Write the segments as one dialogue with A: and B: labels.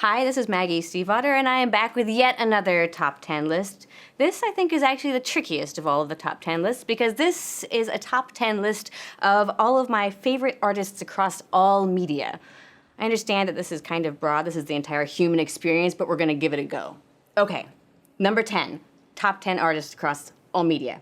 A: Hi, this is Maggie Stiefvater, and I am back with yet another top 10 list. This, I think, is actually the trickiest of all of the top 10 lists because this is a top 10 list of all of my favorite artists across all media. I understand that this is kind of broad, this is the entire human experience, but we're gonna give it a go. Okay, number 10, top 10 artists across all media.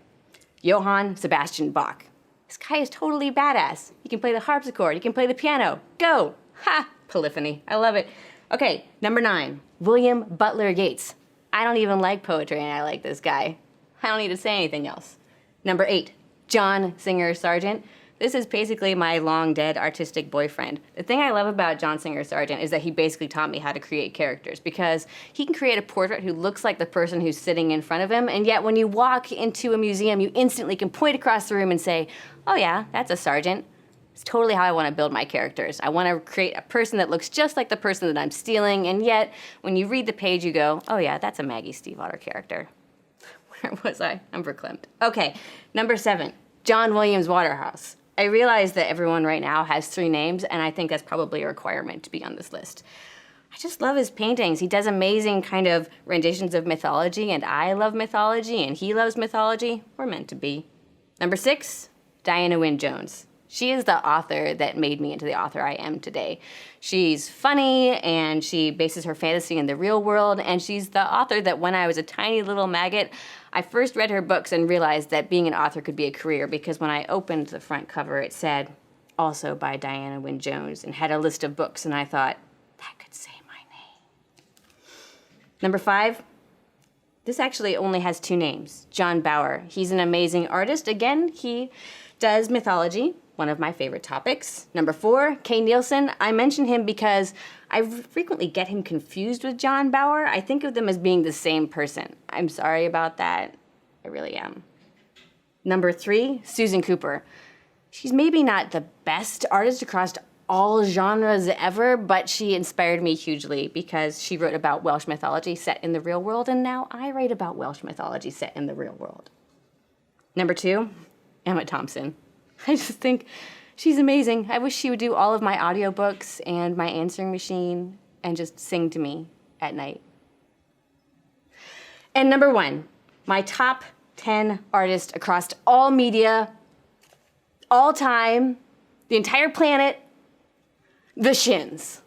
A: Johann Sebastian Bach. This guy is totally badass. He can play the harpsichord, he can play the piano. Go! Ha! Polyphony, I love it. Okay, number 9, William Butler Yeats. I don't even like poetry and I like this guy. I don't need to say anything else. Number 8, John Singer Sargent. This is basically my long dead artistic boyfriend. The thing I love about John Singer Sargent is that he basically taught me how to create characters because he can create a portrait who looks like the person who's sitting in front of him, and yet when you walk into a museum, you instantly can point across the room and say, oh yeah, that's a Sargent. It's totally how I want to build my characters. I want to create a person that looks just like the person that I'm stealing, and yet when you read the page you go, oh yeah, that's a Maggie Stiefvater character. Where was I? I'm verklempt. Okay, number 7, John Williams Waterhouse. I realize that everyone right now has 3 names, and I think that's probably a requirement to be on this list. I just love his paintings. He does amazing kind of renditions of mythology, and I love mythology, and he loves mythology. We're meant to be. Number 6, Diana Wynne Jones. She is the author that made me into the author I am today. She's funny, and she bases her fantasy in the real world, and she's the author that when I was a tiny little maggot, I first read her books and realized that being an author could be a career, because when I opened the front cover, it said, also by Diana Wynne Jones, and had a list of books, and I thought, that could say my name. Number 5, this actually only has 2 names, John Bauer. He's an amazing artist. Again, he does mythology, one of my favorite topics. Number 4, Kay Nielsen. I mention him because I frequently get him confused with John Bauer. I think of them as being the same person. I'm sorry about that. I really am. Number 3, Susan Cooper. She's maybe not the best artist across all genres ever, but she inspired me hugely because she wrote about Welsh mythology set in the real world, and now I write about Welsh mythology set in the real world. Number 2, Emma Thompson. I just think she's amazing. I wish she would do all of my audiobooks and my answering machine and just sing to me at night. And number 1, my top 10 artists across all media, all time, the entire planet, The Shins.